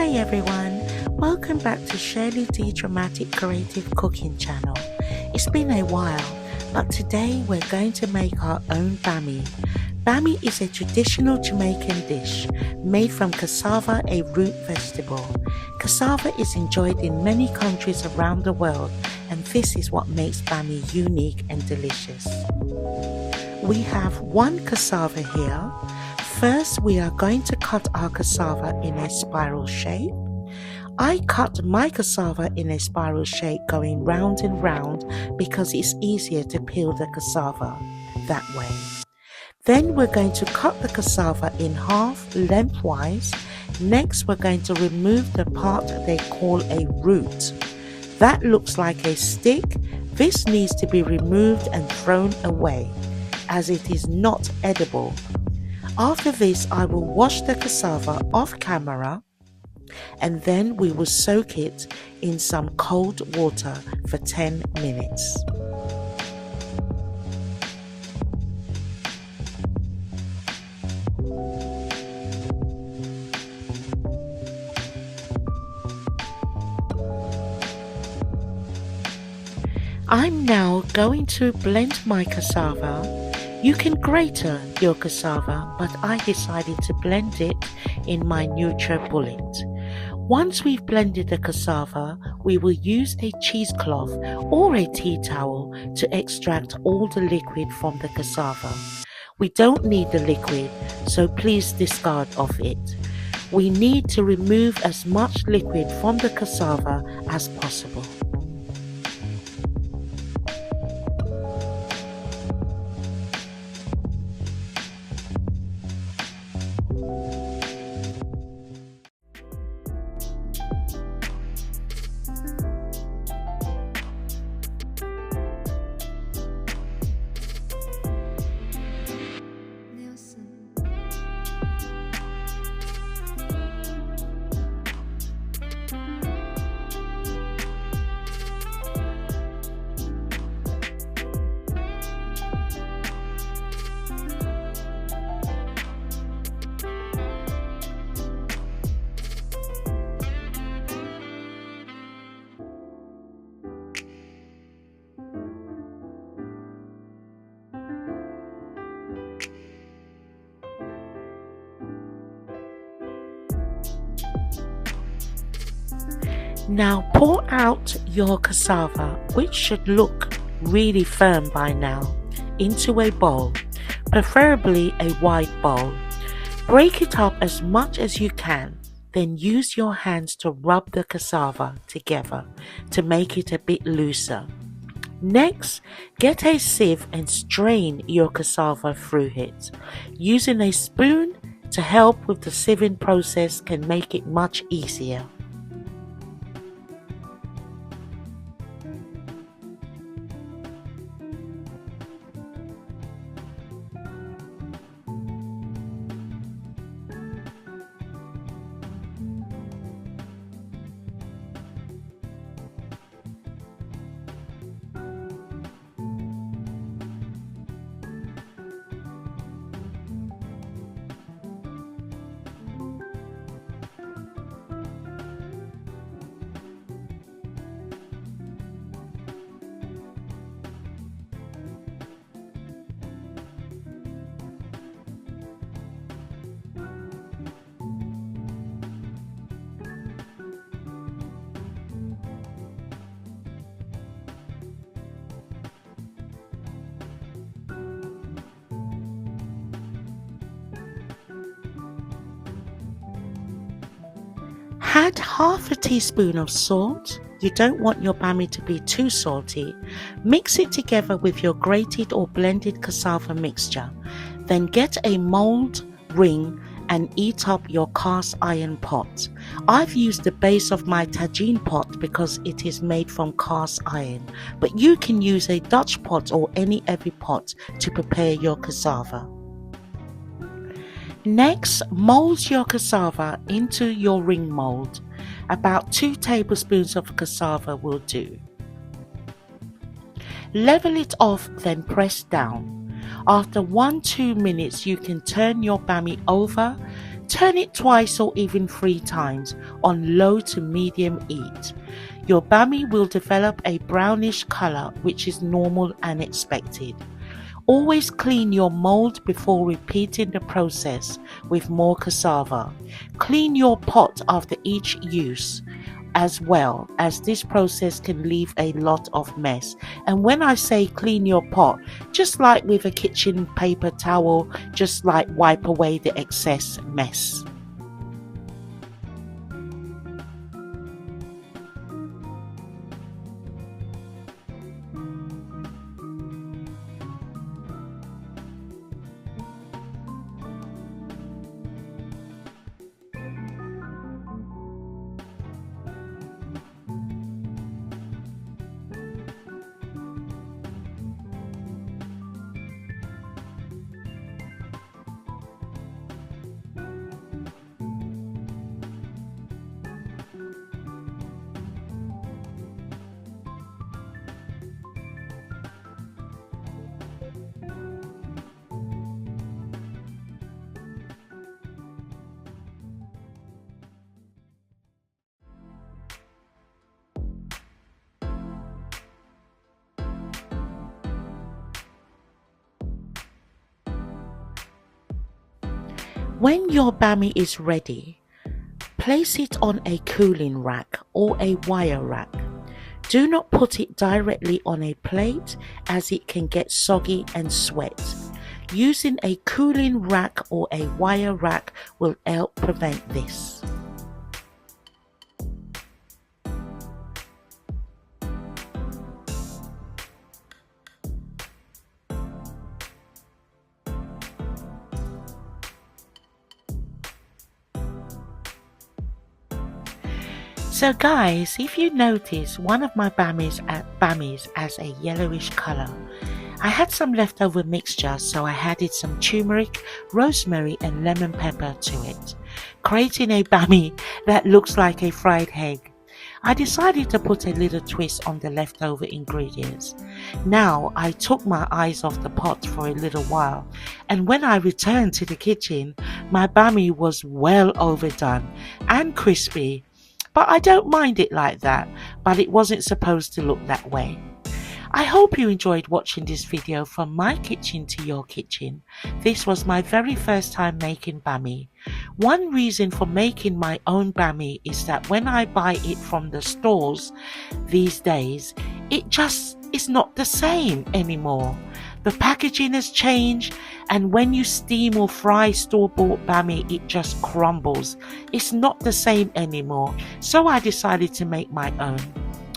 Hi everyone, welcome back to Shirley D Dramatic Creative Cooking Channel. It's been a while, but today we're going to make our own Bami. Bami is a traditional Jamaican dish made from cassava, a root vegetable. Cassava is enjoyed in many countries around the world, and this is what makes Bami unique and delicious. We have one cassava here. First, we are going to cut our cassava in a spiral shape. I cut my cassava in a spiral shape going round and round because it's easier to peel the cassava that way. Then we're going to cut the cassava in half lengthwise. Next, we're going to remove the part they call a root. That looks like a stick. This needs to be removed and thrown away as it is not edible. After this, I will wash the cassava off camera and then we will soak it in some cold water for 10 minutes. I'm now going to blend my cassava. You can grate your cassava, but I decided to blend it in my NutriBullet. Once we've blended the cassava, we will use a cheesecloth or a tea towel to extract all the liquid from the cassava. We don't need the liquid, so please discard of it. We need to remove as much liquid from the cassava as possible. Now pour out your cassava, which should look really firm by now, into a bowl, preferably a wide bowl. Break it up as much as you can, then use your hands to rub the cassava together to make it a bit looser. Next, get a sieve and strain your cassava through it. Using a spoon to help with the sieving process can make it much easier. Add half a teaspoon of salt. You don't want your Bami to be too salty. Mix it together with your grated or blended cassava mixture. Then get a mold ring and heat up your cast iron pot. I've used the base of my tagine pot because it is made from cast iron, but you can use a Dutch pot or any heavy pot to prepare your cassava. Next, mold your cassava into your ring mold. About 2 tablespoons of cassava will do. Level it off, then press down. After 1-2 minutes, you can turn your Bami over Turn it twice or even 3 times on low to medium heat. Your bami will develop a brownish color, which is normal and expected. Always clean your mold before repeating the process with more cassava. Clean your pot after each use as well, as this process can leave a lot of mess. And when I say clean your pot, just like with a kitchen paper towel, just like wipe away the excess mess. When your bami is ready, place it on a cooling rack or a wire rack. Do not put it directly on a plate as it can get soggy and sweat. Using a cooling rack or a wire rack will help prevent this. So guys, if you notice, one of my bamis has a yellowish color. I had some leftover mixture, so I added some turmeric, rosemary and lemon pepper to it, creating a bami that looks like a fried egg. I decided to put a little twist on the leftover ingredients. Now I took my eyes off the pot for a little while, and when I returned to the kitchen, my bami was well overdone and crispy. But I don't mind it like that, but it wasn't supposed to look that way. I hope you enjoyed watching this video from my kitchen to your kitchen. This was my very first time making bami. One reason for making my own bami is that when I buy it from the stores these days, it just is not the same anymore. The packaging has changed, and when you steam or fry store-bought bami, it just crumbles. It's not the same anymore, so I decided to make my own.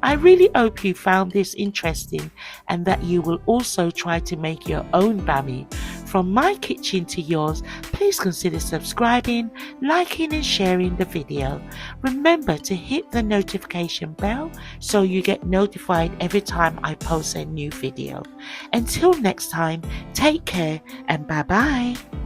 I really hope you found this interesting and that you will also try to make your own bami. From my kitchen to yours, please consider subscribing, liking and sharing the video. Remember to hit the notification bell so you get notified every time I post a new video. Until next time, take care and bye bye.